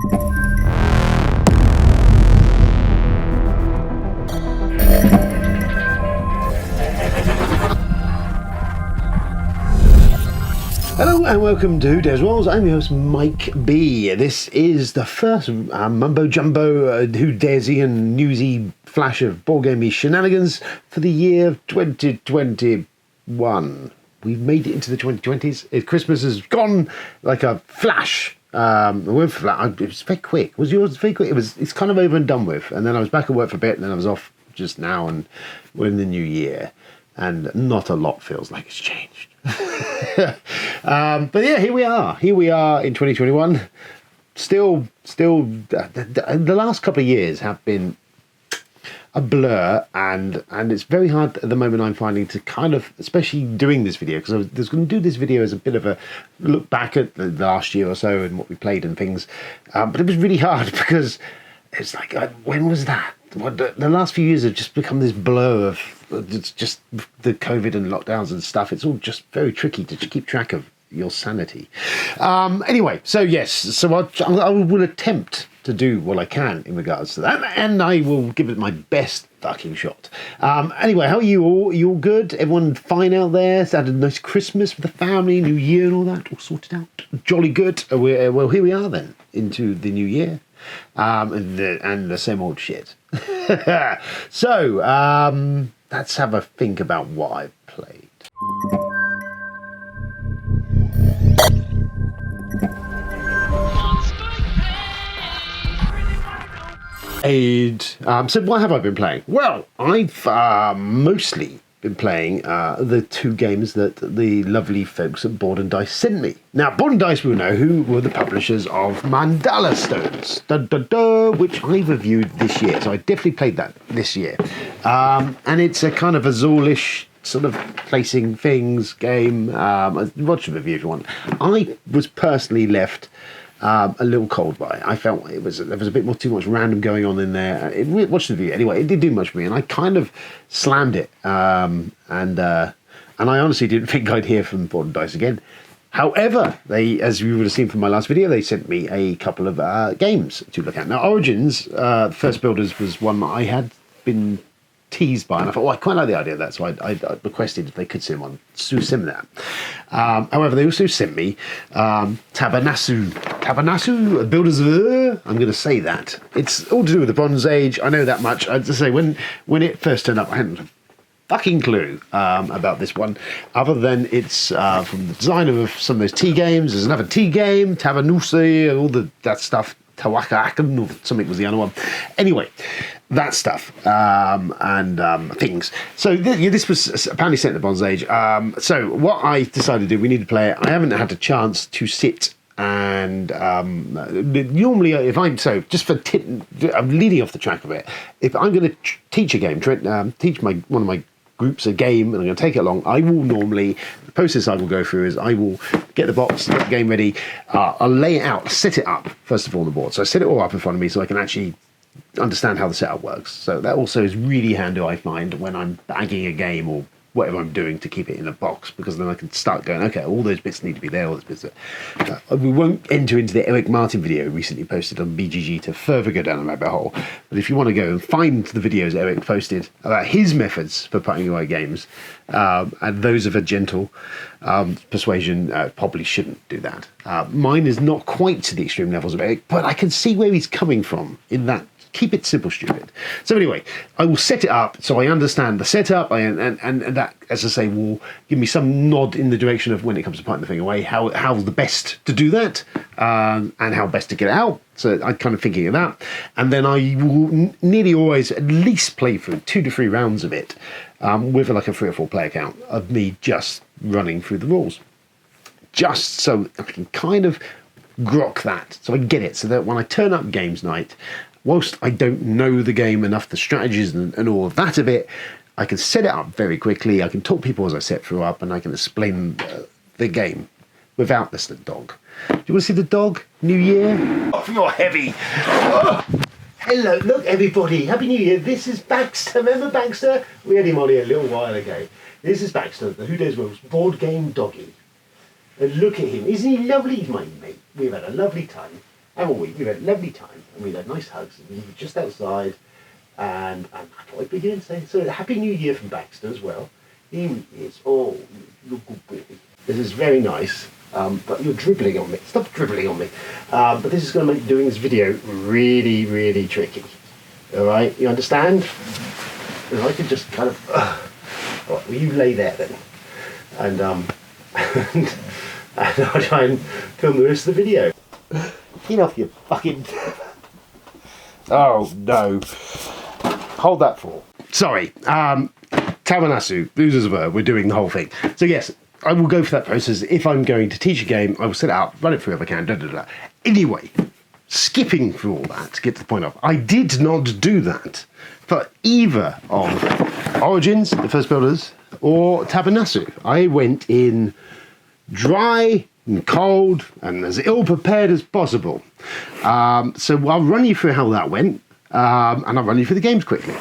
Hello and welcome to WDR Rolls. I'm your host Mike B. This is the first Mumbo Jumbo Who-Daresian newsy flash of board gamey shenanigans for the year 2021. We've made it into the 2020s. Christmas has gone like a flash. It was very quick. Was yours very quick? It's kind of over and done with. And then I was back at work for a bit, and then I was off just now, and we're in the new year, and not a lot feels like it's changed. But yeah, here we are in 2021. Still, the last couple of years have been a blur, and it's very hard at the moment, I'm finding, to kind of, especially doing this video, because I was going to do this video as a bit of a look back at the last year or so and what we played and things, but it was really hard because it's like, when was that? The last few years have just become this blur of it's just the COVID and lockdowns and stuff. It's all just very tricky to keep track of your sanity. Anyway, so yes, so I will attempt to do what I can in regards to that, and I will give it my best fucking shot. Anyway, how are you all? You all good? Everyone fine out there? Had a nice Christmas with the family, New Year and all that, all sorted out? Jolly good. Well, here we are then, into the new year. And the same old shit. So, let's have a think about what I've played. So what have I been playing? Well, I've mostly been playing the two games that the lovely folks at Board and Dice sent me. Now, Board and Dice will know who were the publishers of Mandala Stones, which I reviewed this year. So I definitely played that this year. And it's a kind of a Zorlish sort of placing things game. Watch the review if you want. I was personally left a little cold by it. I felt there was a bit too much random going on in there. Watch the video anyway. It did do much for me, and I kind of slammed it. And I honestly didn't think I'd hear from Board and Dice again. However, they, as you would have seen from my last video, they sent me a couple of games to look at. Now, Origins, First Builders, was one that I had been teased by, and I thought, I quite like the idea of that, so I requested if they could send that. However, they also sent me Tubunasa, Builders of I'm going to say that. It's all to do with the Bronze Age, I know that much. I have to say, when it first turned up, I hadn't a fucking clue about this one, other than it's from the designer of some of those tea games. There's another tea game, Tubunasa, all that stuff. Tawaka-akan or something was the other one. Anyway, that stuff and things. So this was apparently set in the Bronze Age. So what I decided to do, we need to play it. I haven't had a chance to sit and normally if I'm I'm leading off the track of it. If I'm going to teach a game, teach one of my groups a game, and I'm going to take it along, I will normally, the process I will go through is I will get the box, get the game ready, I'll lay it out, set it up first of all on the board. So I set it all up in front of me so I can actually understand how the setup works. So that also is really handy, I find, when I'm bagging a game or whatever I'm doing, to keep it in a box, because then I can start going, okay, all those bits need to be there, all those bits there. We won't enter into the Eric Martin video recently posted on BGG to further go down the rabbit hole, but if you want to go and find the videos Eric posted about his methods for putting away games, and those of a gentle persuasion, probably shouldn't do that. Mine is not quite to the extreme levels of Eric, but I can see where he's coming from in that. Keep it simple, stupid. So anyway, I will set it up so I understand the setup, and that, as I say, will give me some nod in the direction of when it comes to putting the thing away, how the best to do that, and how best to get it out. So I'm kind of thinking of that. And then I will nearly always at least play through 2 to 3 rounds of it with like a 3 or 4 player count of me just running through the rules. Just so I can kind of grok that, so I get it, so that when I turn up games night, whilst I don't know the game enough, the strategies and all of that of it, I can set it up very quickly. I can talk people as I set through up, and I can explain the game without this dog. Do you want to see the dog? New Year? Oh, you're heavy. Oh. Hello, look everybody. Happy New Year. This is Baxter. Remember Baxter? We had him on here a little while ago. This is Baxter, the Who Dares World's board game doggy. And look at him. Isn't he lovely? He's my mate. We've had a lovely time. haven't we? We've had a lovely time, and we've had nice hugs, and we were just outside, and I thought I'd begin saying, so Happy New Year from Baxter as well. It's, oh, you're a good boy. This is very nice, but you're dribbling on me. Stop dribbling on me. But this is going to make doing this video really, really tricky. All right, you understand? And I could just kind of, all right, well, you lay there then, and and I'll try and film the rest of the video. Get off your fucking. Oh no! Hold that for. Sorry. Tubunasa, Losers Were, we're doing the whole thing. So yes, I will go for that process. If I'm going to teach a game, I will set it up, run it through if I can, Anyway, skipping through all that to get to the point of, I did not do that for either of Origins, the First Builders, or Tubunasa. I went in dry and cold and as ill prepared as possible. So I'll run you through how that went, and I'll run you through the games quickly.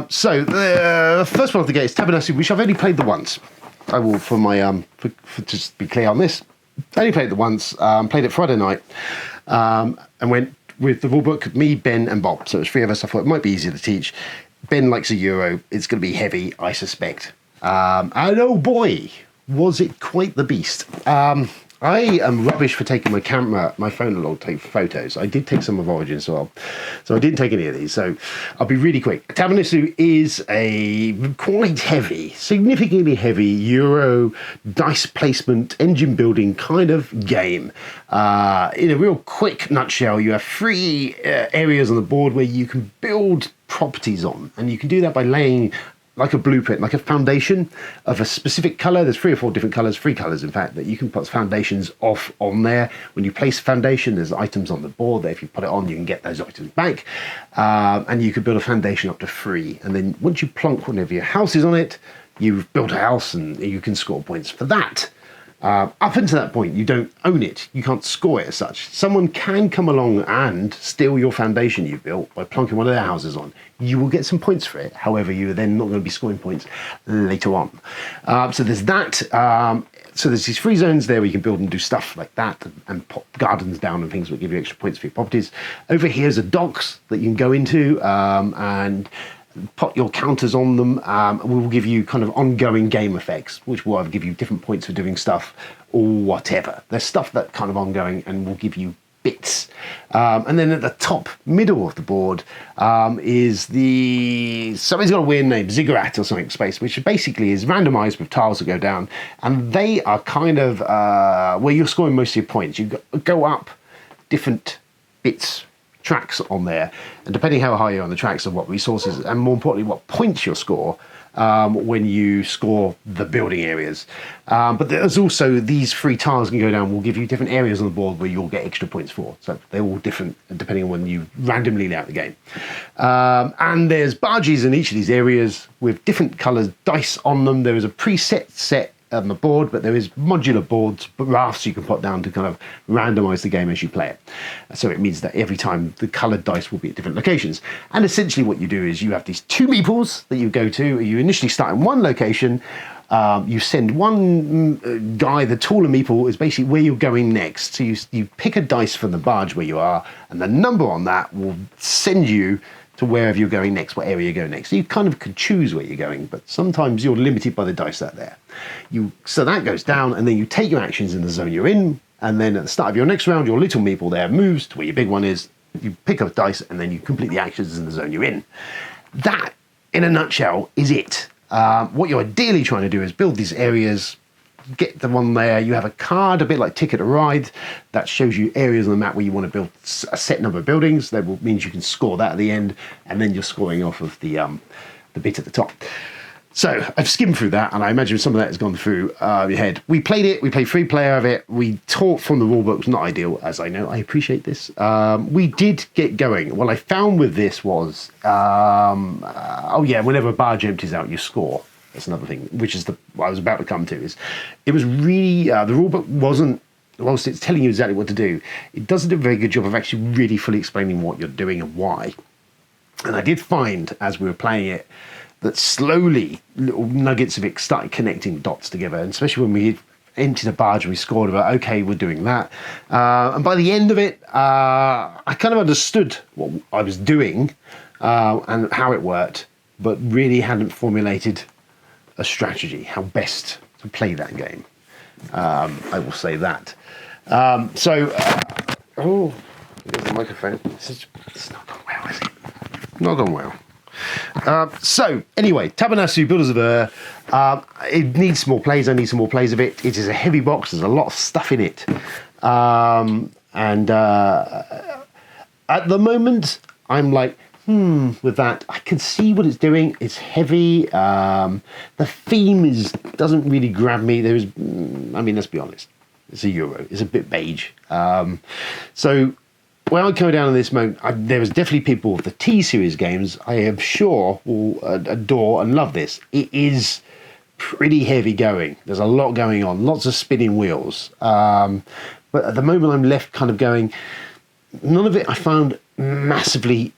So the first one of the game is Tubunasa, which I've only played the once. I will, for my for just be clear on this, I only played it once. Played it Friday night, and went with the rulebook. Me, Ben, and Bob. So it was three of us. I thought it might be easier to teach. Ben likes a Euro. It's going to be heavy, I suspect. And oh boy, was it quite the beast. I am rubbish for taking my phone along to take photos. I did take some of Origins as well, so I didn't take any of these, so I'll be really quick. Tubunasa is a quite heavy, significantly heavy Euro dice placement, engine building kind of game. In a real quick nutshell, you have three areas on the board where you can build properties on, and you can do that by laying like a blueprint, like a foundation of a specific colour. There's 3 or 4 different colours, 3 colours in fact, that you can put foundations off on there. When you place a foundation, there's items on the board that if you put it on, you can get those items back. And you can build a foundation up to 3. And then once you plonk one of your houses on it, you've built a house and you can score points for that. Up until that point, you don't own it. You can't score it as such. Someone can come along and steal your foundation you've built by plonking one of their houses on. You will get some points for it. However, you're then not going to be scoring points later on. So there's that. So there's these free zones there where you can build and do stuff like that and pop gardens down and things that give you extra points for your properties. Over here's a docks that you can go into and put your counters on them. We will give you kind of ongoing game effects, which will either give you different points for doing stuff or whatever. There's stuff that kind of ongoing and will give you bits. And then at the top middle of the board is somebody's got a weird name, Ziggurat or something space, which basically is randomized with tiles that go down, and they are kind of where you're scoring most of your points. You go up different bits, tracks on there, and depending how high you're on the tracks and what resources, and more importantly what points you'll score when you score the building areas. But there's also these 3 tiles can go down will give you different areas on the board where you'll get extra points for, so they're all different depending on when you randomly lay out the game. And there's barges in each of these areas with different colours dice on them. There is a preset set on the board, but there is modular boards, rafts you can put down to kind of randomize the game as you play it. So it means that every time the colored dice will be at different locations. And essentially what you do is you have these 2 meeples that you go to. You initially start in one location. You send one guy, the taller meeple is basically where you're going next. So you pick a dice from the barge where you are, and the number on that will send you to wherever you're going next, what area you're going next. So you kind of could choose where you're going, but sometimes you're limited by the dice that are there. So that goes down, and then you take your actions in the zone you're in, and then at the start of your next round, your little meeple there moves to where your big one is. You pick up dice, and then you complete the actions in the zone you're in. That, in a nutshell, is it. What you're ideally trying to do is build these areas, get them on there. You have a card, a bit like Ticket to Ride, that shows you areas on the map where you want to build a set number of buildings. That means you can score that at the end, and then you're scoring off of the bit at the top. So I've skimmed through that, and I imagine some of that has gone through your head. We played 3-player of it. We taught from the rulebook. It's not ideal, as I know. I appreciate this. We did get going. What I found with this was, whenever a barge empties out, you score. That's another thing, which is what I was about to come to. Is it was really the rulebook wasn't, whilst it's telling you exactly what to do, it doesn't do a very good job of actually really fully explaining what you're doing and why. And I did find as we were playing it that slowly little nuggets of it started connecting dots together, and especially when we emptied a barge and we scored about, okay, we're doing that. And by the end of it, I kind of understood what I was doing and how it worked, but really hadn't formulated a strategy, how best to play that game. I will say that. Oh, there's the microphone. It's not gone well, is it? Not gone well. So, anyway, Tubunasa, Builders of Ur. It needs some more plays. I need some more plays of it. It is a heavy box. There's a lot of stuff in it. At the moment, I'm like, with that. I can see what it's doing. It's heavy. The theme doesn't really grab me. Let's be honest. It's a Euro. It's a bit beige. So when I go down in this moment, there is definitely people with the T-Series games I am sure will adore and love this. It is pretty heavy going. There's a lot going on. Lots of spinning wheels. But at the moment I'm left kind of going, none of it I found massively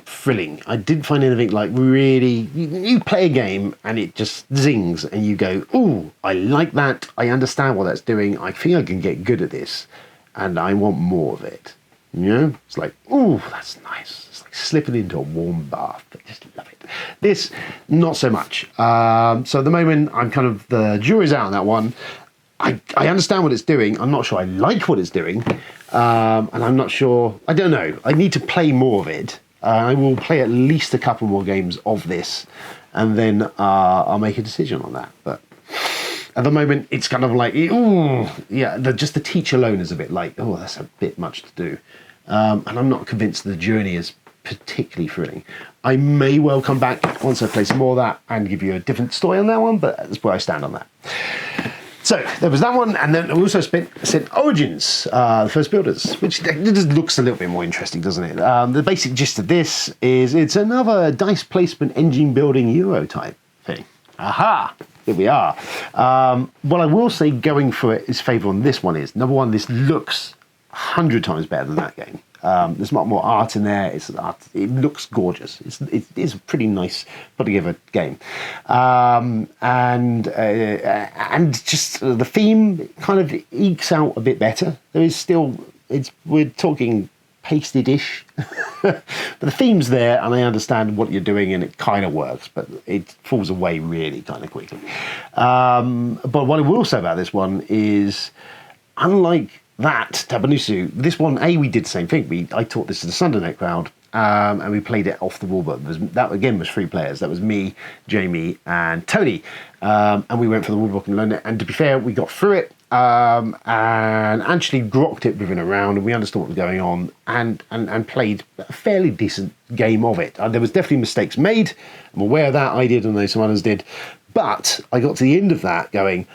thrilling. I didn't find anything like really, you play a game and it just zings and you go, ooh, I like that. I understand what that's doing. I think I can get good at this and I want more of it. You know, it's like, ooh, that's nice. It's like slipping into a warm bath. I just love it. This, not so much. So at the moment, I'm kind of, the jury's out on that one. I understand what it's doing. I'm not sure I like what it's doing. And I'm not sure, I don't know. I need to play more of it. I will play at least a couple more games of this. And then I'll make a decision on that. But at the moment, it's kind of like, ooh, yeah, just the teach alone is a bit like, oh, that's a bit much to do. And I'm not convinced the journey is particularly thrilling. I may well come back once I play some more of that and give you a different story on that one, but that's where I stand on that. So there was that one, and then I also sent Origins, the First Builders, which just looks a little bit more interesting, doesn't it? The basic gist of this is it's another dice placement engine building Euro type thing. Aha! Here we are. What I will say going for its favour on this one is, number one, this looks 100 times better than that game. There's a lot more art in there. It looks gorgeous. It's a pretty nice put together game, and just the theme kind of ekes out a bit better. There is still we're talking pasted-ish, but the theme's there, and I understand what you're doing, and it kind of works, but it falls away really kind of quickly. But what I will say about this one is, unlike that Tubunasa, this one, we did the same thing. I taught this to the Sunday Night crowd, and we played it off the wall, but that again was 3 players. That was me, Jamie, and Tony, and we went for the rulebook and learned it. And to be fair, we got through it and actually grokked it within a round, and we understood what was going on, and played a fairly decent game of it. There was definitely mistakes made. I'm aware of that. I did, and some others did, but I got to the end of that going,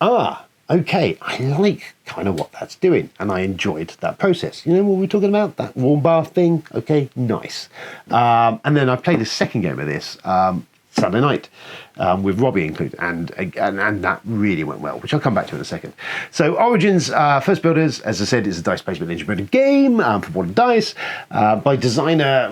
okay, I like kind of what that's doing, and I enjoyed that process. You know what we're talking about? That warm bath thing? Okay, nice. And then I played the second game of this Sunday night with Robbie included, and that really went well, which I'll come back to in a second. So Origins, First Builders, as I said, is a dice placement engine building game for board and dice by designer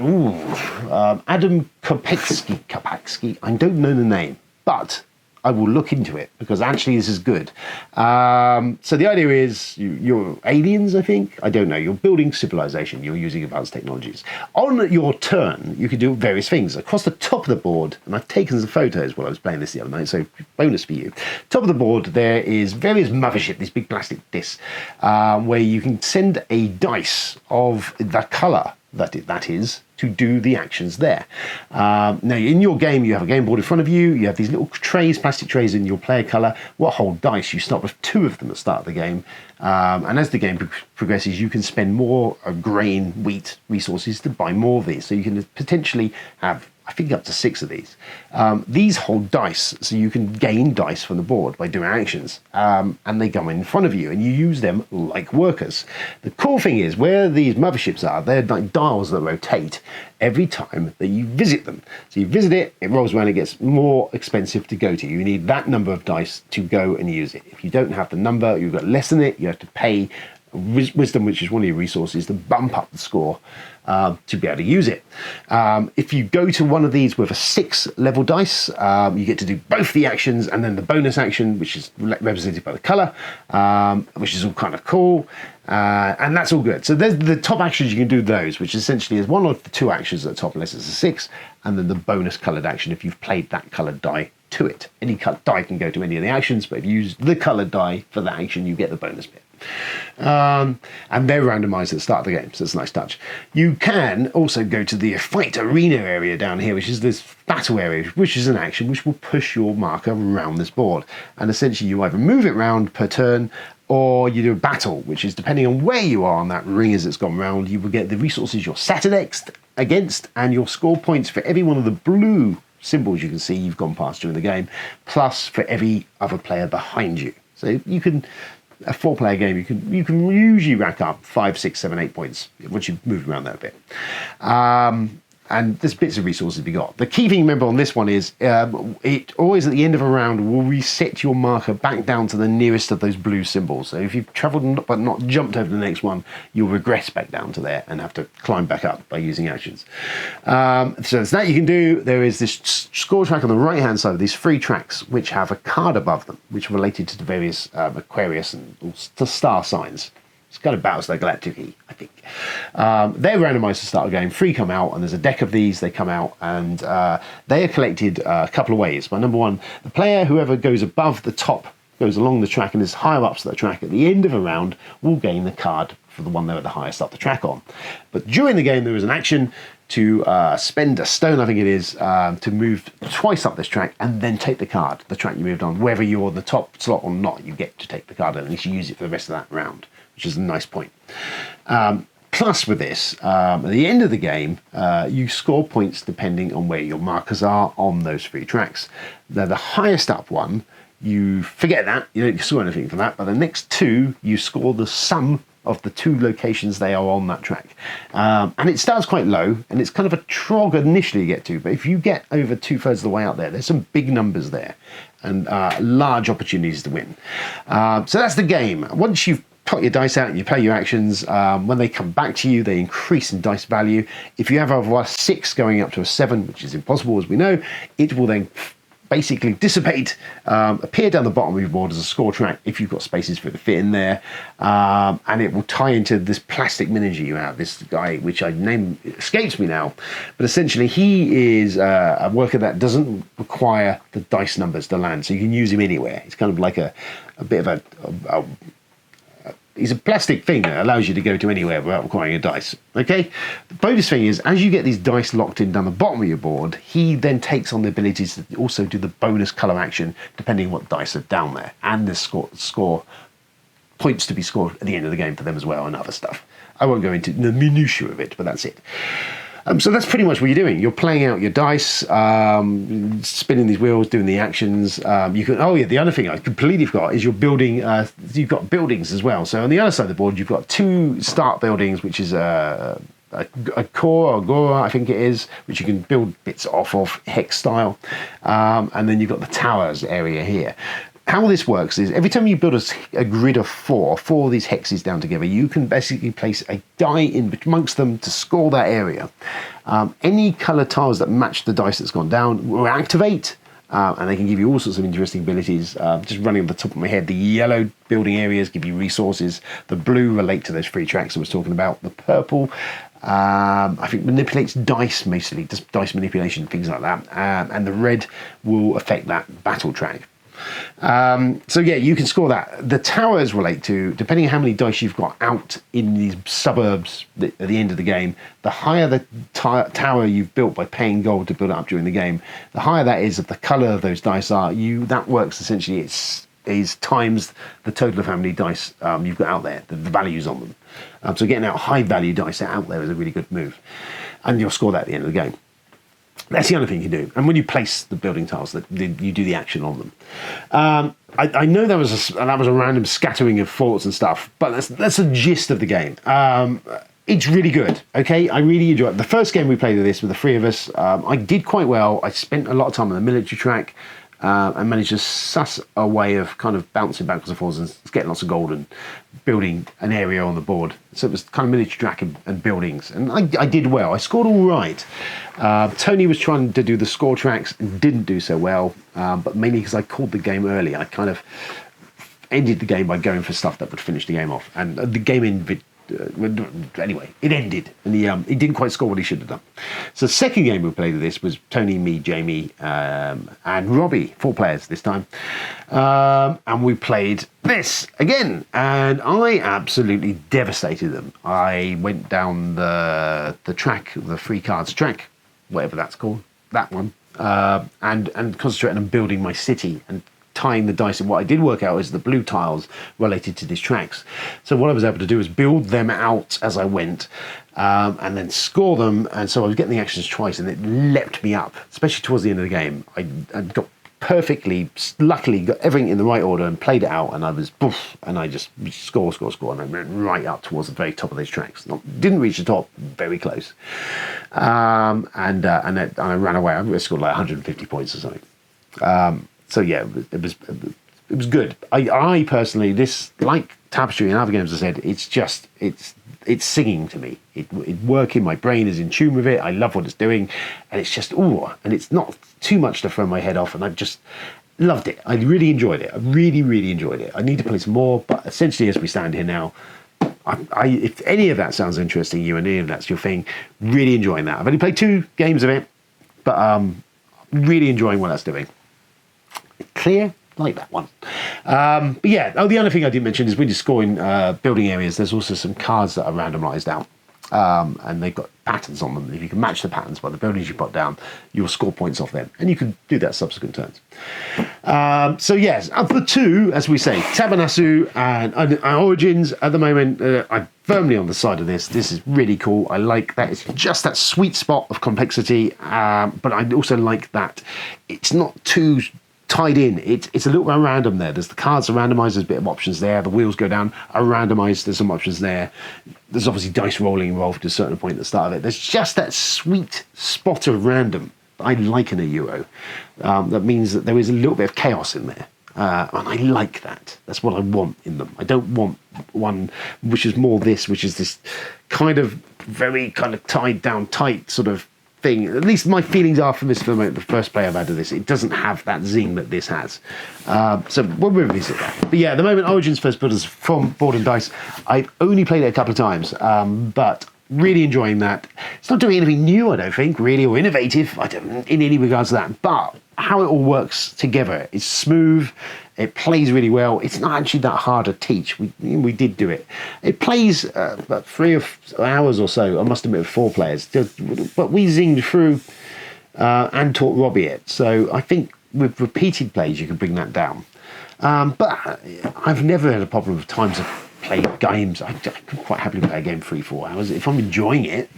Adam Kopacki. I don't know the name, but I will look into it because actually this is good. So the idea is you're aliens, I think. I don't know. You're building civilization. You're using advanced technologies. On your turn, you can do various things. Across the top of the board, and I've taken some photos while I was playing this the other night, so bonus for you. Top of the board, there is various mothership, these big plastic discs, where you can send a dice of the colour that is to do the actions there. Now, in your game, you have a game board in front of you. You have these little trays, plastic trays in your player colour. What hold dice? You start with 2 of them at the start of the game. And as the game progresses, you can spend more grain, wheat resources to buy more of these. So you can potentially have, I think, up to 6 of these. These hold dice, so you can gain dice from the board by doing actions. And they come in front of you, and you use them like workers. The cool thing is, where these motherships are, they're like dials that rotate every time that you visit them. So you visit it, it rolls around, it gets more expensive to go to. You need that number of dice to go and use it. If you don't have the number, you've got less than it, you have to pay wisdom, which is one of your resources, to bump up the score to be able to use it. If you go to one of these with a 6 level dice, you get to do both the actions and then the bonus action, which is represented by the colour, which is all kind of cool. And that's all good. So there's the top actions, you can do those, which essentially is one of the 2 actions at the top, unless it's a 6, and then the bonus coloured action if you've played that coloured die to it. Any die can go to any of the actions, but if you use the coloured die for that action, you get the bonus bit. And they're randomized at the start of the game, so it's a nice touch. You can also go to the fight arena area down here, which is this battle area, which is an action which will push your marker around this board. And essentially you either move it round per turn, or you do a battle, which is depending on where you are on that ring as it's gone round, you will get the resources you're sat against, and you'll score points for every one of the blue symbols you can see you've gone past during the game, plus for every other player behind you. So you can, a 4-player game, you can usually rack up 5, 6, 7, 8 points once you move around that a bit. And there's bits of resources to be got. The key thing, remember, on this one is it always at the end of a round will reset your marker back down to the nearest of those blue symbols. So if you've travelled but not jumped over the next one, you'll regress back down to there and have to climb back up by using actions. So there's that you can do. There is this score track on the right-hand side of these 3 tracks, which have a card above them, which are related to the various Aquarius and star signs. It's kind of Battlestar Galactica, I think. They're randomised to start a game. 3 come out, and there's a deck of these. They come out, and they are collected a couple of ways. But number one, the player, whoever goes above the top, goes along the track and is higher up to the track at the end of a round, will gain the card for the one they're at the highest up the track on. But during the game, there is an action to spend a stone, I think it is, to move twice up this track and then take the card, the track you moved on. Whether you're on the top slot or not, you get to take the card, and at least you use it for the rest of that round, which is a nice point. Plus with this, at the end of the game, you score points depending on where your markers are on those 3 tracks. They're the highest up one, you forget that, you don't score anything for that, but the next 2, you score the sum of the 2 locations they are on that track. And it starts quite low, and it's kind of a trog initially to get to, but if you get over 2/3 of the way out there's some big numbers there, and large opportunities to win. So that's the game. Once you've put your dice out and you play your actions, when they come back to you, they increase in dice value. If you have a 6 going up to a 7, which is impossible as we know, it will then basically dissipate, appear down the bottom of your board as a score track if you've got spaces for it to fit in there, and it will tie into this plastic miniature you have, this guy, which name escapes me now, but essentially he is a worker that doesn't require the dice numbers to land, so you can use him anywhere. It's kind of like a bit of a he's a plastic thing that allows you to go to anywhere without requiring a dice. Okay? The bonus thing is, as you get these dice locked in down the bottom of your board, he then takes on the abilities to also do the bonus colour action, depending on what dice are down there. And there's score points to be scored at the end of the game for them as well, and other stuff. I won't go into the minutiae of it, but that's it. So that's pretty much what you're doing. You're playing out your dice, spinning these wheels, doing the actions. You can. Oh yeah, the other thing I completely forgot is you're building. You've got buildings as well. So on the other side of the board, you've got 2 start buildings, which is a core or gora, I think it is, which you can build bits off of hex style, and then you've got the towers area here. How this works is every time you build a grid of 4 of these hexes down together, you can basically place a die in amongst them to score that area. Any colour tiles that match the dice that's gone down will activate, and they can give you all sorts of interesting abilities. Just running off the top of my head, the yellow building areas give you resources. The blue relate to those 3 tracks I was talking about. The purple, I think, manipulates dice, mostly, just dice manipulation, things like that. And the red will affect that battle track. So yeah, you can score that. The towers relate to, depending on how many dice you've got out in these suburbs at the end of the game, the higher the tower you've built by paying gold to build it up during the game, the higher that is of the colour of those dice are. That works essentially, is times the total of how many dice you've got out there, the values on them. So getting out high value dice out there is a really good move, and you'll score that at the end of the game. That's the other thing you do. And when you place the building tiles, you do the action on them. I know that was a random scattering of thoughts and stuff, but that's the gist of the game. It's really good, okay? I really enjoy it. The first game we played with this with the 3 of us, I did quite well. I spent a lot of time on the military track. and managed to suss a way of kind of bouncing backwards and forwards and getting lots of gold and building an area on the board. So it was kind of miniature track and buildings, and I did well. I scored all right. Tony was trying to do the score tracks and didn't do so well, but mainly because I called the game early. I kind of ended the game by going for stuff that would finish the game off, and the game ended. Anyway, it ended, and he didn't quite score what he should have done. So the second game we played of this was Tony, me, Jamie, and Robbie, 4 players this time, and we played this again, and I absolutely devastated them. I went down the track, the free cards track, whatever that's called, that one, and concentrated on building my city and tying the dice. And what I did work out is the blue tiles related to these tracks. So what I was able to do is build them out as I went, and then score them. And so I was getting the actions twice, and it leapt me up, especially towards the end of the game. I got luckily got everything in the right order and played it out, and I was poof, and I just score, and I went right up towards the very top of these tracks. Didn't reach the top, very close, and I ran away. I scored like 150 points or something. So yeah, it was good. I personally, this, like Tapestry and other games, I said, it's singing to me. It working. My brain is in tune with it. I love what it's doing, and it's just and it's not too much to throw my head off. And I just loved it. I really enjoyed it. I really enjoyed it. I need to play some more, but essentially, as we stand here now, if any of that sounds interesting, you and any of that's your thing, really enjoying that. I've only played 2 games of it, but really enjoying what that's doing. Clear, like that one. But yeah, the other thing I did mention is when you're scoring building areas, there's also some cards that are randomized out, and they've got patterns on them. If you can match the patterns by the buildings you put down, you'll score points off them, and you can do that subsequent turns. So yes, of the 2, as we say, Tubunasa and Origins at the moment, I'm firmly on the side of this. This is really cool. I like that it's just that sweet spot of complexity, but I also like that it's not too tied in. It's a little bit random there. There's the cards are randomized, there's a bit of options there. The wheels go down, are randomized, there's some options there. There's obviously dice rolling involved to a certain point at the start of it. There's just that sweet spot of random that I like in a Euro. That means that there is a little bit of chaos in there. And I like that. That's what I want in them. I don't want one which is more this, which is this kind of very kind of tied down tight sort of thing. At least my feelings are from this for the first play I've had of this. It doesn't have that zing that this has. So we'll revisit that. But yeah, at the moment, Origins First Builders from Board and Dice. I've only played it a couple of times, but really enjoying that. It's not doing anything new, I don't think, really, or innovative. I don't in any regards to that. But how it all works together is smooth. It plays really well. It's not actually that hard to teach. We did do it. It plays about 3 hours or so. I must admit, with 4 players. But we zinged through and taught Robbie it. So I think with repeated plays, you can bring that down. But I've never had a problem with times I've played games. I could quite happily play a game 3-4 hours. If I'm enjoying it,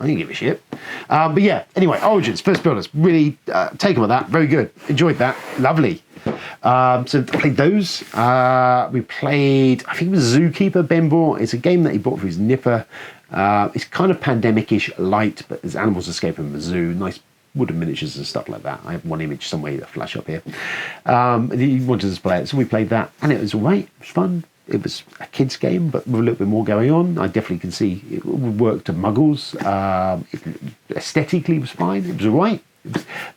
I don't give a shit. But yeah, anyway, Origins, First Builders, really taken with that. Very good. Enjoyed that. Lovely. So played those. We played, I think it was Zookeeper, Ben bought. It's a game that he bought for his nipper. It's kind of pandemic-ish light, but there's animals escaping from the zoo. Nice wooden miniatures and stuff like that. I have one image somewhere that flash up here. He wanted us to play it, so we played that, and it was all right. It was fun. It was a kid's game, but with a little bit more going on. I definitely can see it would work to muggles. Aesthetically, it was fine. It was all right.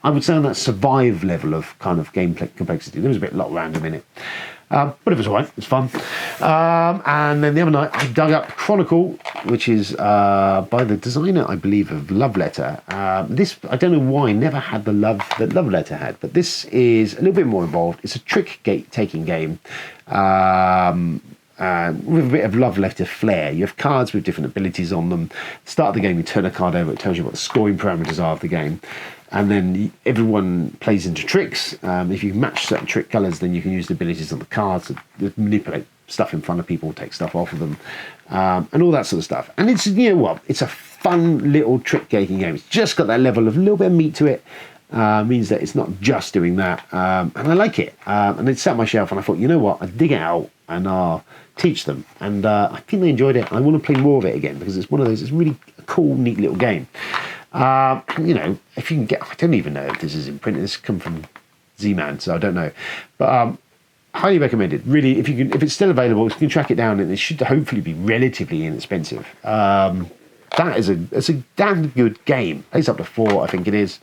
I would say on that survive level of kind of gameplay complexity. There was a lot random in it. But it was all right. It was fun. And then the other night, I dug up Chronicle, which is by the designer, I believe, of Love Letter. This, I don't know why, never had the love that Love Letter had, but this is a little bit more involved. It's a trick-taking game. With a bit of Love Letter flair. You have cards with different abilities on them. Start of the game, you turn a card over, it tells you what the scoring parameters are of the game. And then everyone plays into tricks. If you match certain trick colours, then you can use the abilities on the cards to manipulate stuff in front of people, take stuff off of them, and all that sort of stuff. And it's, you know what, it's a fun little trick-taking game. It's just got that level of a little bit of meat to it. Means that it's not just doing that. And I like it. And it sat on my shelf, and I thought, you know what, I'll dig it out and I'll teach them. And I think they enjoyed it. I want to play more of it again because it's one of those, it's really a cool, neat little game. You know, if you can get, I don't even know if this is in print. This come from Z-Man, so I don't know. But highly recommended. Really, if it's still available, you can track it down, and it should hopefully be relatively inexpensive. It's a damn good game. Plays up to 4, I think it is.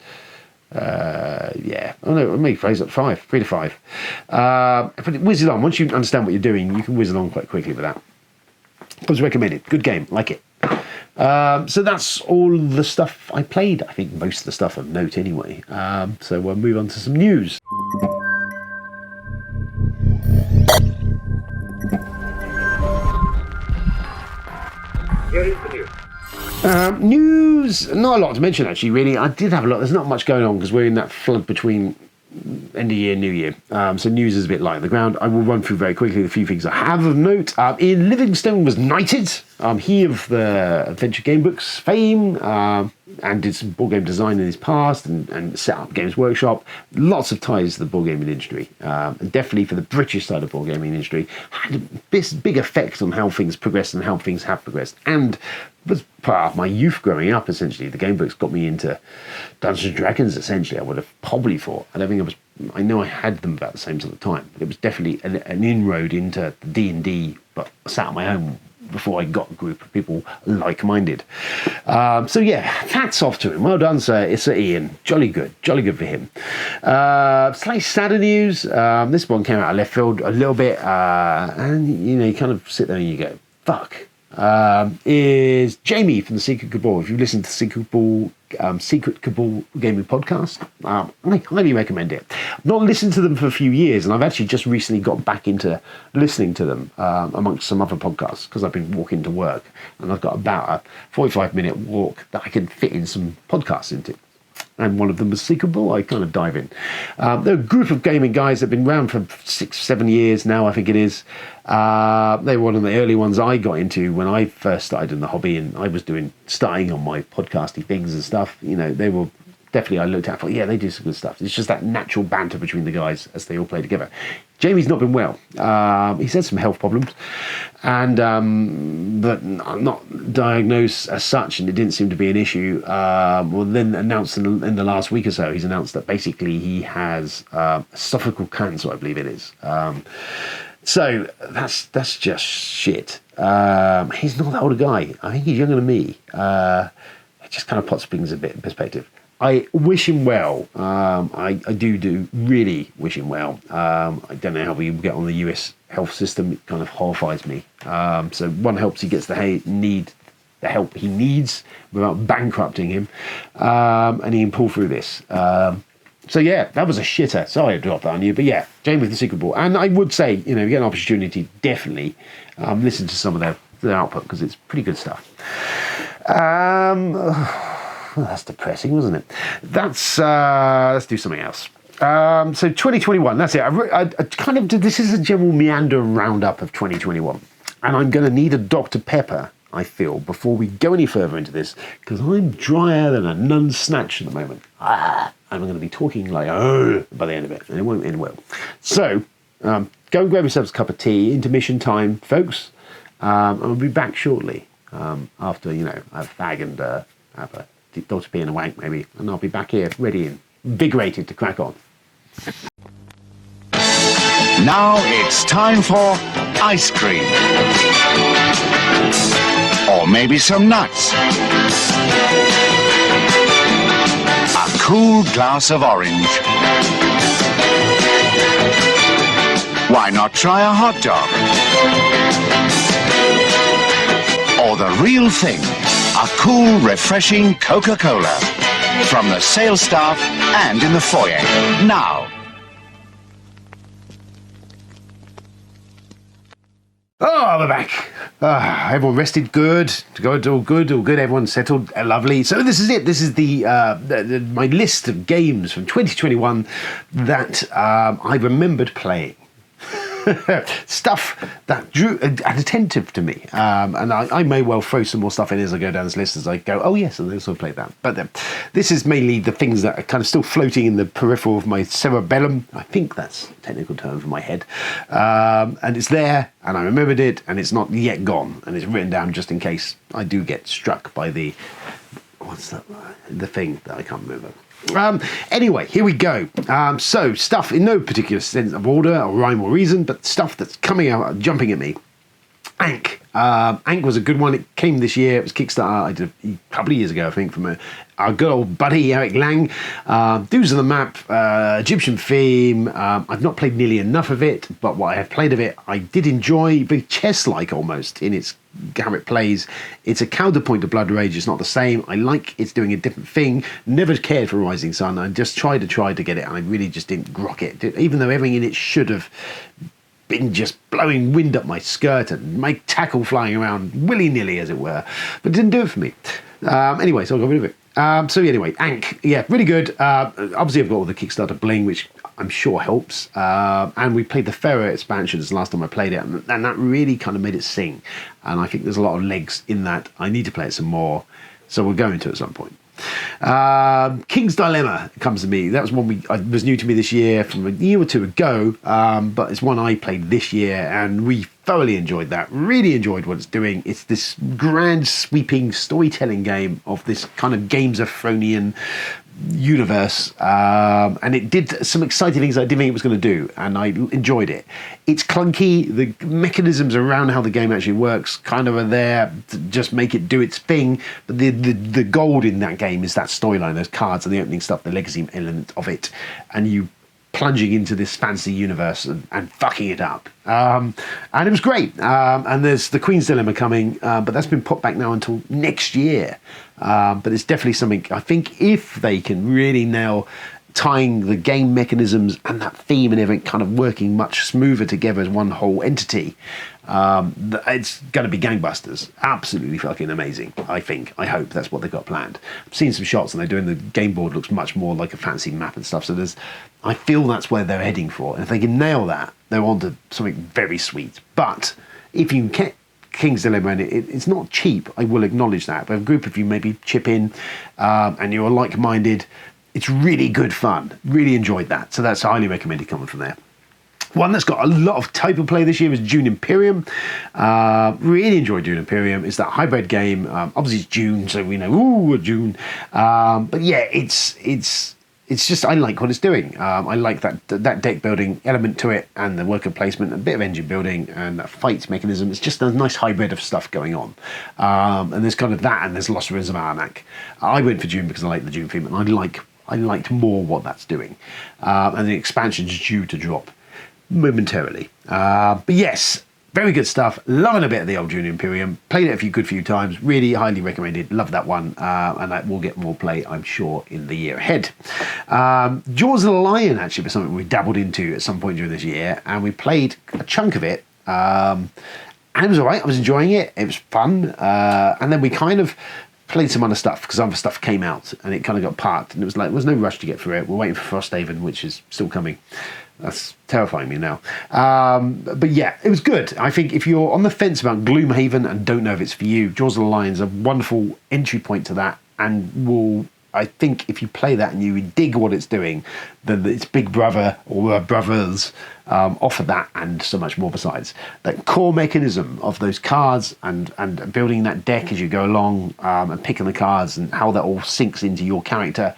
Yeah. Oh no, maybe plays up to 5, 3 to 5. But it whizzes on. Once you understand what you're doing, you can whiz along quite quickly with that. It was recommended. Good game. Like it. So that's all the stuff I played. I think most of the stuff of note anyway. So we'll move on to some news. Here is the news. News, not a lot to mention actually, really. I did have a lot. There's not much going on because we're in that flood between end of year, new year. So news is a bit light on the ground. I will run through very quickly the few things I have of note. Ian Livingstone was knighted. He of the Adventure Game Books fame, and did some board game design in his past and set up Games Workshop. Lots of ties to the board gaming industry. And definitely for the British side of board gaming industry, had a big effect on how things progressed and how things have progressed. And was part of my youth growing up, essentially. The game books got me into Dungeons and Dragons, essentially, I would have probably thought. I know I had them about the same sort of time, but it was definitely an inroad into D&D, but I sat on my own before I got a group of people like-minded. So yeah, hats off to him. Well done, sir. It's Ian. Jolly good for him. Slightly sadder news. This one came out of left field a little bit, and you kind of sit there and you go, fuck. Is Jamie from the Secret Cabal. If you've listened to Secret Cabal Gaming Podcast, I highly recommend it. I've not listened to them for a few years, and I've actually just recently got back into listening to them amongst some other podcasts because I've been walking to work, and I've got about a 45-minute walk that I can fit in some podcasts into. And one of them was Seekable. I kind of dive in. They're a group of gaming guys that have been around for 6-7 years now, I think it is. They were one of the early ones I got into when I first started in the hobby, and I was starting on my podcasty things and stuff. They were definitely, I looked at, I thought, yeah, they do some good stuff. It's just that natural banter between the guys as they all play together. Jamie's not been well. He's had some health problems, and but not diagnosed as such, and it didn't seem to be an issue. Then announced in the last week or so, he's announced that basically he has esophageal cancer, I believe it is. So that's just shit. He's not that old a guy. I think he's younger than me. It just kind of puts things a bit in perspective. I wish him well. I do really wish him well. I don't know how we get on the US health system. It kind of horrifies me. So one helps he gets the help he needs without bankrupting him, and he can pull through this. So yeah, that was a shitter. Sorry I dropped that on you, but yeah, Jamie with the Secret Ball. And I would say, you get an opportunity, definitely listen to some of their output because it's pretty good stuff. Well, that's depressing, wasn't it? Let's do something else. So 2021, that's it. I kind of did, this is a general meander roundup of 2021. And I'm going to need a Dr. Pepper, I feel, before we go any further into this, because I'm drier than a nun's snatch at the moment. And I'm going to be talking like, by the end of it, and it won't end well. So, go and grab yourselves a cup of tea, intermission time, folks. I'll be back shortly after, I have a fag and have a Dr. P and a wank maybe, and I'll be back here ready and invigorated to crack on. Now it's time for ice cream. Or maybe some nuts. A cool glass of orange. Why not try a hot dog? Or the real thing, a cool, refreshing Coca-Cola. From the sales staff and in the foyer. Now. Oh, we're back. Everyone rested good. All good. Everyone settled. Lovely. So this is it. This is my list of games from 2021 that I remembered playing. Stuff that drew attentive to me, and I may well throw some more stuff in as I go down this list as I go, oh yes, and I also played that, but this is mainly the things that are kind of still floating in the peripheral of my cerebellum. I think that's a technical term for my head, and it's there and I remembered it, and it's not yet gone, and it's written down just in case I do get struck by the what's that? The thing that I can't remember. Anyway, here we go. So stuff in no particular sense of order or rhyme or reason, but stuff that's coming out, jumping at me. Ankh. Ankh was a good one. It came this year. It was Kickstarter. I did a couple of years ago, I think, from our good old buddy Eric Lang. Dudes on the Map, Egyptian theme. I've not played nearly enough of it, but what I have played of it, I did enjoy. Very chess-like almost in its how it plays. It's a counterpoint to Blood Rage. It's not the same. I like it's doing a different thing. Never cared for Rising Sun. I just tried to get it, and I really just didn't grok it. Even though everything in it should have been just blowing wind up my skirt and my tackle flying around willy-nilly, as it were. But it didn't do it for me. Anyway, so I got rid of it. So anyway, Ankh, yeah, really good. Obviously, I've got all the Kickstarter bling, which I'm sure helps. And we played the Pharaoh expansions last time I played it, and that really kind of made it sing. And I think there's a lot of legs in that. I need to play it some more, so we'll go into it at some point. King's Dilemma comes to me. That was one was new to me this year from a year or two ago, but it's one I played this year, and we thoroughly enjoyed that. Really enjoyed what it's doing. It's this grand sweeping storytelling game of this kind of Games of Thronian universe, and it did some exciting things I didn't think it was going to do, and I enjoyed it. It's clunky. The mechanisms around how the game actually works kind of are there to just make it do its thing, but the gold in that game is that storyline, those cards and the opening stuff, the legacy element of it, and you plunging into this fantasy universe and fucking it up. And it was great. And there's the Queen's Dilemma coming, but that's been put back now until next year. But it's definitely something, I think, if they can really nail tying the game mechanisms and that theme and everything kind of working much smoother together as one whole entity, it's going to be gangbusters. Absolutely fucking amazing, I think. I hope that's what they've got planned. I've seen some shots and they're doing the game board looks much more like a fancy map and stuff, so I feel that's where they're heading for, and if they can nail that, they're on to something very sweet. But if you get King's Dilemma, and it's not cheap, I will acknowledge that, but if a group of you maybe chip in and you're like-minded, it's really good fun. Really enjoyed that, so that's highly recommended coming from there. One that's got a lot of type of play this year is Dune Imperium. Really enjoyed Dune Imperium. It's that hybrid game. Obviously it's June, so we know, ooh, June. But yeah, it's just, I like what it's doing. I like that deck building element to it, and the worker placement, a bit of engine building, and that fight mechanism. It's just a nice hybrid of stuff going on. And there's kind of that, and there's Lost Ruins of Arnak. I went for Dune because I like the Dune theme, and I liked more what that's doing. And the expansion's due to drop momentarily. But yes, very good stuff. Loving a bit of the old Dune Imperium. Played it a good few times. Really highly recommended. Love that one. And that will get more play, I'm sure, in the year ahead. Jaws of the Lion actually was something we dabbled into at some point during this year, and we played a chunk of it. And it was all right. I was enjoying it. It was fun. And then we kind of played some other stuff because other stuff came out and it kind of got parked, and it was like there was no rush to get through it. We're waiting for Frosthaven, which is still coming. That's terrifying me now. But yeah, it was good. I think if you're on the fence about Gloomhaven and don't know if it's for you, Jaws of the Lion is a wonderful entry point to that, and will, I think, if you play that and you dig what it's doing, then its big brother or brothers offer that and so much more besides. That core mechanism of those cards and building that deck as you go along, and picking the cards and how that all sinks into your character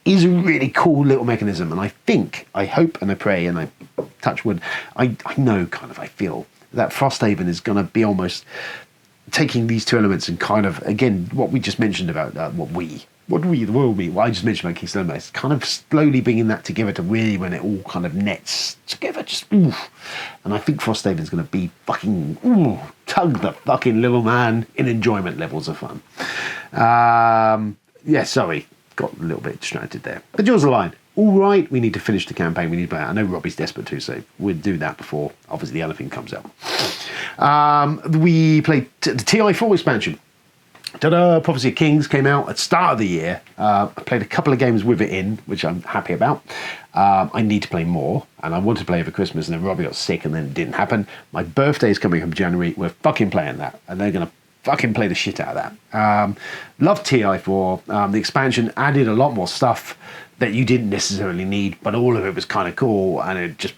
is a really cool little mechanism. And I hope and I pray and I touch wood, I know kind of, I feel that Frosthaven is going to be almost taking these two elements and kind of, again, what we just mentioned about the world we, what I just mentioned about King's Dilemma, it's kind of slowly bringing that together to really when it all kind of nets together, just oof. And I think Frosthaven is going to be fucking, ooh, tug the fucking little man in enjoyment levels of fun. Yeah, sorry, got a little bit distracted there. But Jaws of the Lion, all right, we need to finish the campaign. We need to play it. I know Robbie's desperate too, so we'll do that before, obviously, the other thing comes out. We played the TI4 expansion. Prophecy of Kings came out at the start of the year. I played a couple of games with it in, which I'm happy about. I need to play more, and I wanted to play over Christmas, and then Robbie got sick, and then it didn't happen. My birthday is coming from January. We're fucking playing that, and they're going to fucking play the shit out of that. Loved TI4. The expansion added a lot more stuff that you didn't necessarily need, but all of it was kind of cool, and it just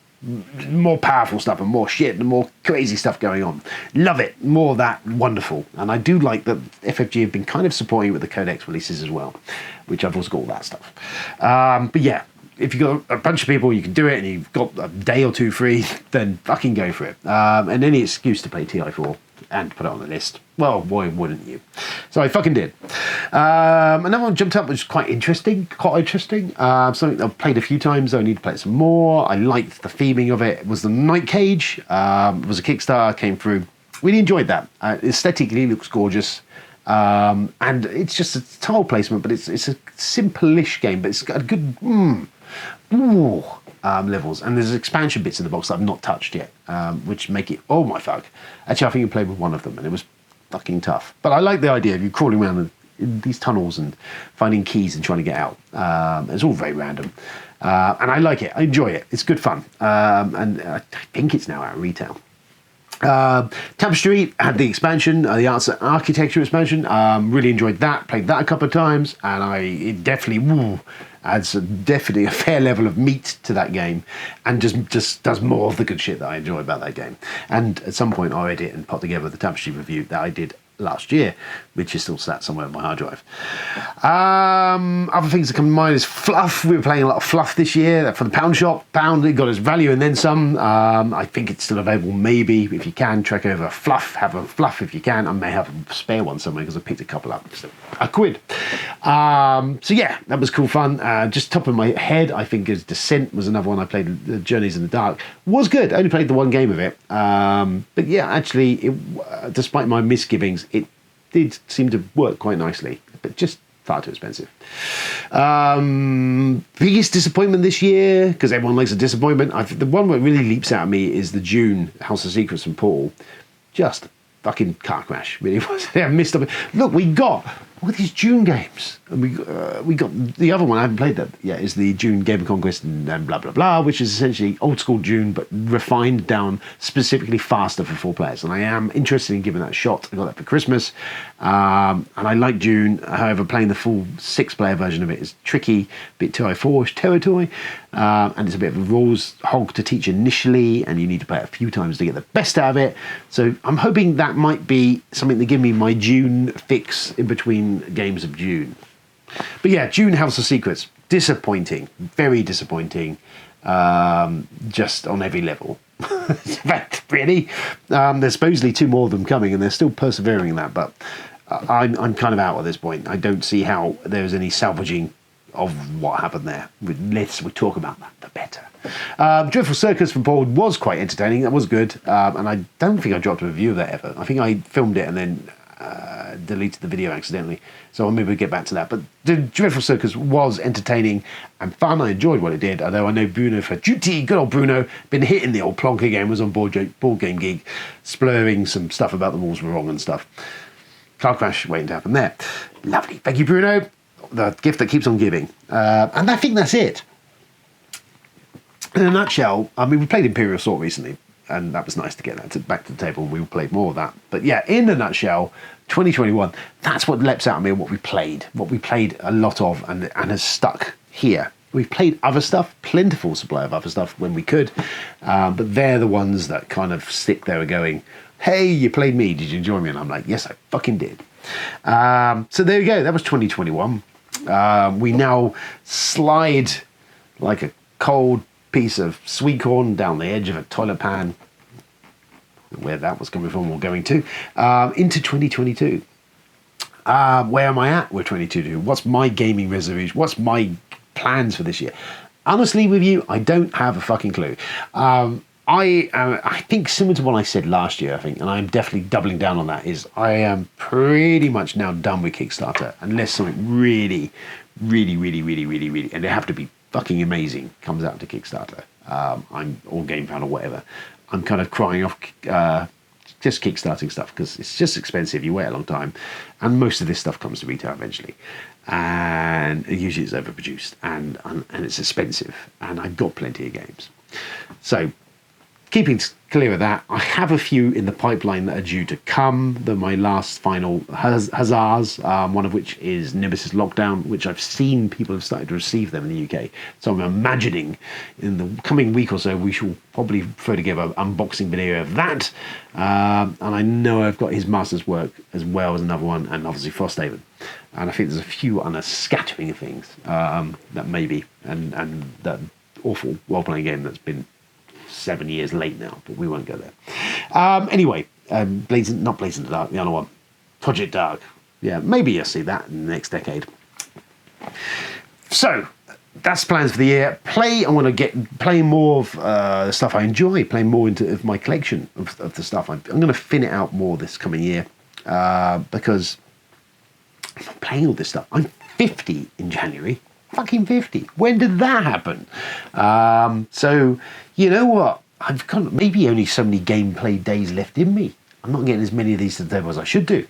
more powerful stuff and more shit and more crazy stuff going on. Love it. More of that. Wonderful. And I do like that FFG have been kind of supporting with the Codex releases as well, which I've also got all that stuff. But yeah, if you've got a bunch of people, you can do it, and you've got a day or two free, then fucking go for it. And any excuse to play TI4 and put it on the list, well, why wouldn't you? So I fucking did. Another one jumped up, which was quite interesting. Something I've played a few times, though I need to play it some more. I liked the theming of it. It was the Night Cage. It was a Kickstarter, came through. Really enjoyed that. Aesthetically, looks gorgeous. And it's just a tile placement, but it's a simple-ish game, but it's got a good levels, and there's expansion bits in the box that I've not touched yet, which make it, oh my fuck. Actually, I think you played with one of them, and it was fucking tough. But I like the idea of you crawling around in these tunnels and finding keys and trying to get out. It's all very random, and I like it. I enjoy it. It's good fun, and I think it's now out of retail. Tapestry had the expansion, the arts and architecture expansion. Really enjoyed that. Played that a couple of times, and it definitely adds definitely a fair level of meat to that game, and just does more of the good shit that I enjoy about that game. And at some point, I'll edit and put together the Tapestry review that I did last year, which is still sat somewhere on my hard drive. Other things that come to mind is Fluff. We were playing a lot of Fluff this year for the Pound Shop. Pound, it got its value and then some. I think it's still available, maybe. If you can, trek over Fluff. Have a Fluff if you can. I may have a spare one somewhere because I picked a couple up. So £1. So yeah, that was cool fun. Just top of my head, I think is Descent was another one I played. Journeys in the Dark was good. I only played the one game of it. But yeah, actually, despite my misgivings, it did seem to work quite nicely, but just far too expensive. Biggest disappointment this year, because everyone likes a disappointment. The one that really leaps out at me is the June House of Secrets from Paul. Just fucking car crash, really was. I missed up. Look, we got all these June games, and we got the other one. I haven't played that yet. Is the June Game of Conquest and blah blah blah, which is essentially old school June but refined down specifically faster for 4 players. And I am interested in giving that a shot. I got that for Christmas, and I like June. However, playing the full 6-player version of it is tricky, a bit TI4-ish territory, and it's a bit of a rules hog to teach initially, and you need to play it a few times to get the best out of it. So I'm hoping that might be something to give me my June fix in between games of June. But yeah, June House of Secrets, disappointing, very disappointing, just on every level. Really, there's supposedly 2 more of them coming, and they're still persevering in that, but I'm kind of out at this point. I don't see how there's any salvaging of what happened there. The less we talk about that, the better. Dreadful Circus from Paul was quite entertaining. That was good, and I don't think I dropped a review of that ever. I think I filmed it and then deleted the video accidentally, so I'll maybe get back to that. But the Dreadful Circus was entertaining and fun. I enjoyed what it did, although I know Bruno for duty, good old Bruno, been hitting the old plonker game, was on Board Game Geek, splurring some stuff about the rules were wrong and stuff. Car crash waiting to happen there. Lovely, thank you, Bruno. The gift that keeps on giving. And I think that's it. In a nutshell, I mean, we played Imperial Assault recently, and that was nice to get that back to the table, and we played more of that. But yeah, in a nutshell, 2021, that's what leaps out at me, what we played a lot of, and has stuck here. We've played other stuff, plentiful supply of other stuff when we could, but they're the ones that kind of stick there going, hey, you played me, did you enjoy me? And I'm like, yes, I fucking did. So there you go, that was 2021. We now slide like a cold piece of sweet corn down the edge of a toilet pan, where that was coming from or going to, into 2022. Where am I at with 2022? What's my gaming resolution? What's my plans for this year? Honestly with you, I don't have a fucking clue. I think similar to what I said last year, I think, and I'm definitely doubling down on that, is I am pretty much now done with Kickstarter, unless something really, and they have to be fucking amazing, comes out to Kickstarter. I'm all game fan or whatever. I'm kind of crying off just kickstarting stuff because it's just expensive. You wait a long time, and most of this stuff comes to retail eventually, and usually it's overproduced and it's expensive. And I've got plenty of games, so keeping clear of that, I have a few in the pipeline that are due to come. They're my last final huzzahs, one of which is Nemesis Lockdown, which I've seen people have started to receive them in the UK. So I'm imagining in the coming week or so, we shall probably throw together an unboxing video of that. And I know I've got his Master's Work as well as another one, and obviously Frosthaven. And I think there's a few on a scattering of things that maybe, and that awful role-playing game that's been 7 years late now, but we won't go there. Anyway, not Blazing the Dark, the other one, Project Dark. Yeah, maybe you'll see that in the next decade. So that's plans for the year. I want to get playing more of the stuff I enjoy, playing more into my collection of the stuff. I'm going to thin it out more this coming year because I'm not playing all this stuff. I'm 50 in January. Fucking 50. When did that happen? So, you know what? I've got maybe only so many gameplay days left in me. I'm not getting as many of these as I should do.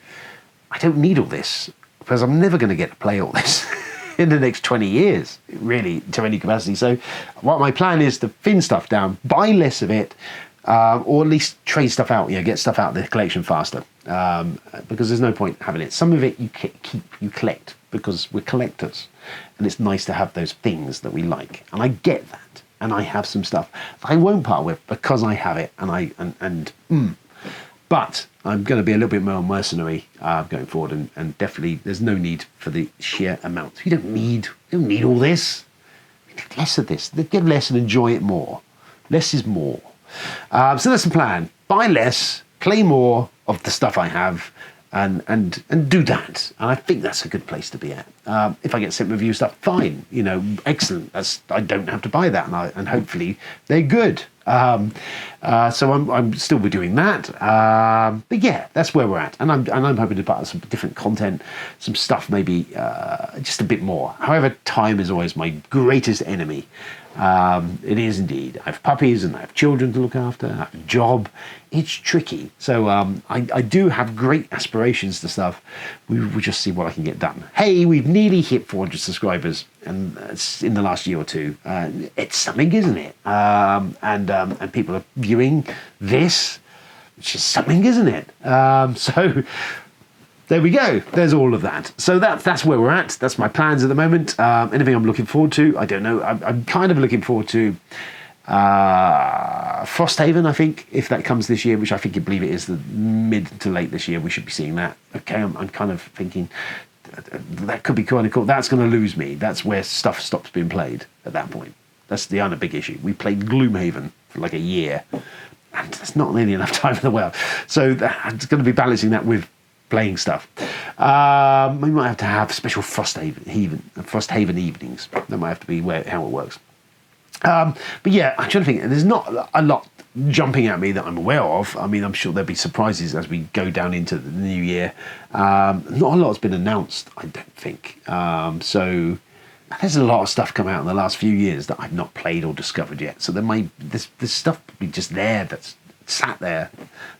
I don't need all this because I'm never going to get to play all this in the next 20 years, really, to any capacity. So what my plan is to thin stuff down, buy less of it, or at least trade stuff out, get stuff out of the collection faster, because there's no point having it. Some of it you collect because we're collectors, and it's nice to have those things that we like, and I get that, and I have some stuff that I won't part with because I have it, but I'm going to be a little bit more mercenary going forward, and definitely there's no need for the sheer amount. You don't need all this. You need less of this. Get less and enjoy it more. Less is more. So that's the plan. Buy less, play more of the stuff I have, and do that. And I think that's a good place to be at. If I get sent review stuff, fine. Excellent. I don't have to buy that, and hopefully they're good. So I'm still be doing that. But yeah, that's where we're at, and I'm hoping to put out some different content, some stuff maybe just a bit more. However, time is always my greatest enemy. It is indeed. I have puppies and I have children to look after. I have a job. It's tricky. So I do have great aspirations to stuff. We will just see what I can get done. Hey, we've nearly hit 400 subscribers, and it's in the last year or two. It's something, isn't it? And people are viewing this, which is something, isn't it? So there we go. There's all of that. So that's where we're at. That's my plans at the moment. Anything I'm looking forward to? I don't know. I'm kind of looking forward to Frosthaven, I think, if that comes this year, which I think you believe it is the mid to late this year, we should be seeing that. Okay, I'm kind of thinking that could be kind of cool. That's going to lose me. That's where stuff stops being played at that point. That's the other big issue. We played Gloomhaven for like a year, and there's not nearly enough time in the world. So it's going to be balancing that with playing stuff. We might have to have special Frosthaven evenings. That might have to be how it works. But yeah, I'm trying to think. There's not a lot jumping at me that I'm aware of. I mean, I'm sure there'll be surprises as we go down into the new year. Not a lot's been announced, I don't think. So there's a lot of stuff come out in the last few years that I've not played or discovered yet. So there's stuff probably just there that's sat there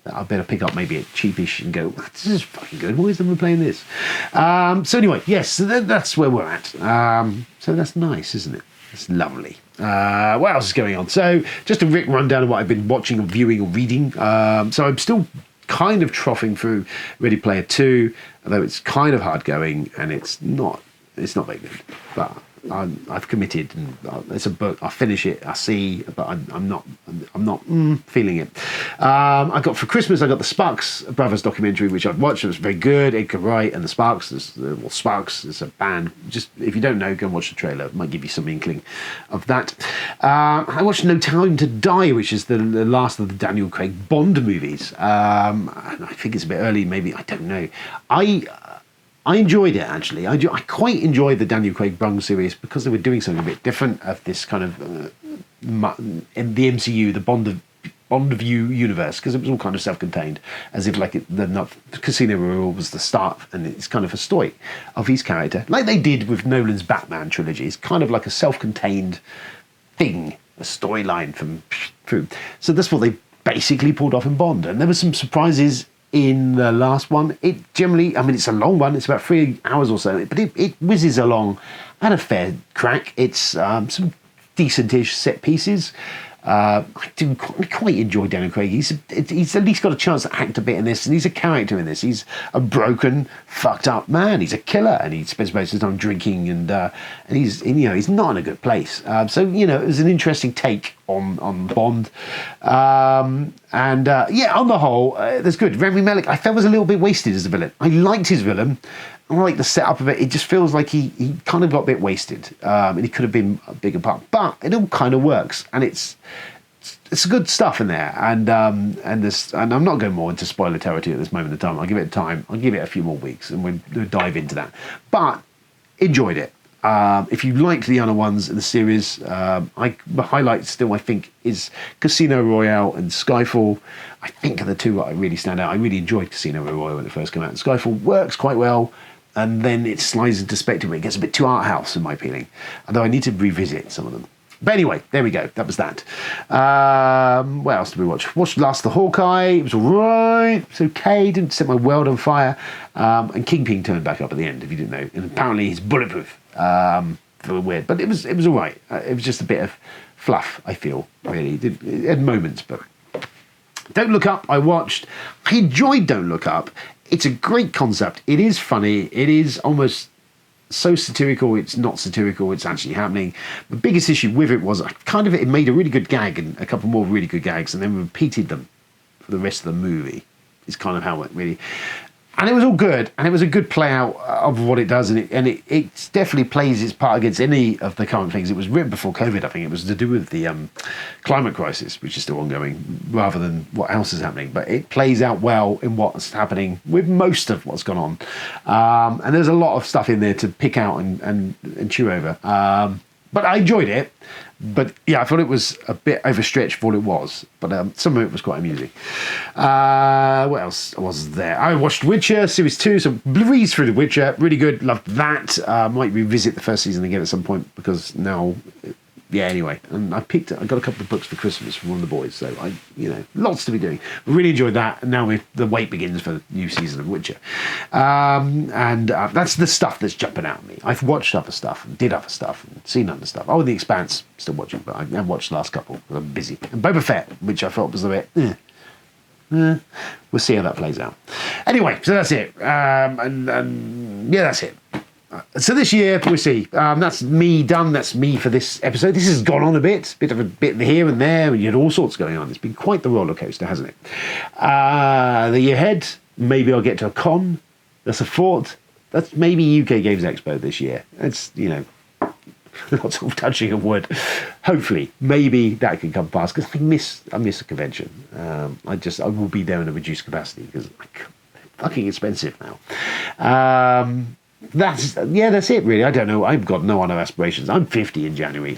that I better pick up maybe at cheapish and go, this is fucking good. Why is someone playing this? So anyway, yes, so that's where we're at. So that's nice, isn't it? It's lovely. What else is going on? So just a quick rundown of what I've been watching or viewing or reading. So I'm still kind of troughing through Ready Player 2, although it's kind of hard going and it's not very good. But I've committed, and it's a book. I'll finish it. I see, but I'm not feeling it. I got for Christmas. I got the Sparks Brothers documentary, which I've watched. It was very good. Edgar Wright and the Sparks. Sparks is a band. Just if you don't know, go and watch the trailer. It might give you some inkling of that. I watched No Time to Die, which is the last of the Daniel Craig Bond movies. I think it's a bit early, maybe. I don't know. I enjoyed it, actually. I quite enjoyed the Daniel Craig Bond series because they were doing something a bit different of this kind of in the MCU, the Bond of View universe, because it was all kind of self-contained, as if like the Casino Royale was the start, and it's kind of a story of his character, like they did with Nolan's Batman trilogy. It's kind of like a self-contained thing, a storyline through. So that's what they basically pulled off in Bond, and there were some surprises in the last one. It generally, I mean, it's a long one. It's about 3 hours or so, but it whizzes along at a fair crack. It's some decentish set pieces. I do quite enjoy Daniel Craig. He's at least got a chance to act a bit in this, and he's a character in this. He's a broken, fucked up man. He's a killer, and he spends most of his time drinking, and he's not in a good place. So it was an interesting take on Bond, on the whole, that's good. Rami Malek, I felt was a little bit wasted as a villain. I liked his villain. I like the setup of it. It just feels like he kind of got a bit wasted, and he could have been a bigger part. But it all kind of works, and it's good stuff in there. And I'm not going more into spoiler territory at this moment in time. I'll give it time. I'll give it a few more weeks, and we'll dive into that. But enjoyed it. If you liked the other ones in the series, the highlight still, I think, is Casino Royale and Skyfall. I think are the two that really stand out. I really enjoyed Casino Royale when it first came out. And Skyfall works quite well, and then it slides into Spectre. It gets a bit too art house in my feeling, although I need to revisit some of them. But anyway, there we go. That was that. What else did we watch? Watched Last of the Hawkeye. It was all right. It's okay. Didn't set my world on fire. And Kingpin turned back up at the end, if you didn't know. And apparently he's bulletproof. Weird. But it was all right. It was just a bit of fluff, I feel, really. It had moments, but... Don't Look Up, I watched. I enjoyed Don't Look Up. It's a great concept. It is funny. It is almost so satirical. It's not satirical. It's actually happening. The biggest issue with it was it made a really good gag and a couple more really good gags and then repeated them for the rest of the movie. It's kind of how it really... And it was all good, and it was a good play out of what it does, and it definitely plays its part against any of the current things. It was written before COVID, I think. It was to do with the climate crisis, which is still ongoing, rather than what else is happening. But it plays out well in what's happening with most of what's gone on. And there's a lot of stuff in there to pick out and chew over. But I enjoyed it. But yeah, I thought it was a bit overstretched for what it was. But some of it was quite amusing. What else was there? I watched Witcher Series 2. So breezed through The Witcher. Really good. Loved that. Might revisit the first season again at some point because now... Yeah, anyway, and I got a couple of books for Christmas from one of the boys, so lots to be doing. Really enjoyed that, and now the wait begins for the new season of Witcher. That's the stuff that's jumping out at me. I've watched other stuff, and did other stuff, and seen other stuff. Oh, The Expanse, still watching, but I haven't watched the last couple, because I'm busy. And Boba Fett, which I thought was a bit, we'll see how that plays out. Anyway, so that's it. That's it. So this year, we'll see. That's me done. That's me for this episode. This has gone on a bit here and there, and you had all sorts going on. It's been quite the roller coaster, hasn't it? The year ahead, maybe I'll get to a con. That's a thought. That's maybe UK Games Expo this year. It's lots of touching of wood. Hopefully, maybe that can come past because I miss a convention. I will be there in a reduced capacity because it's fucking expensive now. That's it really. I don't know. I've got no other aspirations. I'm 50 in January.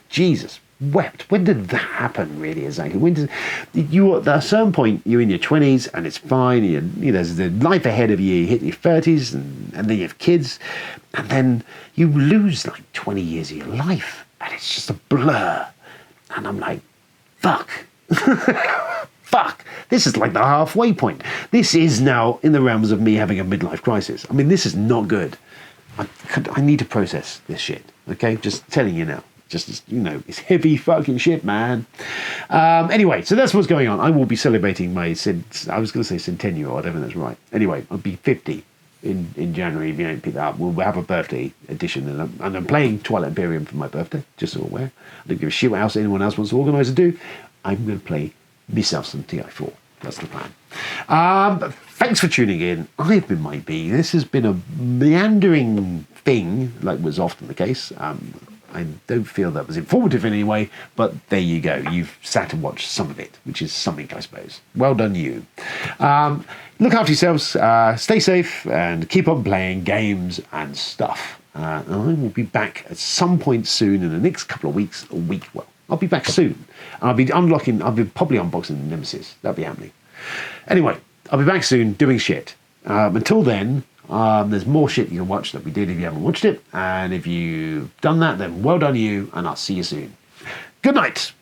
Jesus wept. When did that happen really exactly? When did you at a certain point you're in your 20s and it's fine, there's the life ahead of you, you hit your 30s and then you have kids and then you lose like 20 years of your life and it's just a blur. And I'm like, fuck. Fuck, this is like the halfway point. This is now in the realms of me having a midlife crisis. I mean, this is not good. I need to process this shit, okay? Just telling you now. It's heavy fucking shit, man. Anyway, so that's what's going on. I will be celebrating my, I was going to say centennial, I don't think that's right. Anyway, I'll be 50 in January, if you don't pick that up. We'll have a birthday edition, and I'm playing Twilight Imperium for my birthday, just so you're aware. I don't give a shit what else anyone else wants to organise or do. I'm going to play myself some TI4. That's the plan. Thanks for tuning in. I've been Mike B. This has been a meandering thing, like was often the case. I don't feel that was informative in any way, but there you go. You've sat and watched some of it, which is something, I suppose. Well done, you. Look after yourselves, stay safe, and keep on playing games and stuff. I will be back at some point soon in the next couple of weeks, I'll be back soon. I'll be probably unboxing Nemesis. That'll be happening. Anyway, I'll be back soon doing shit. Until then, there's more shit you can watch that we did if you haven't watched it. And if you've done that, then well done you, and I'll see you soon. Good night.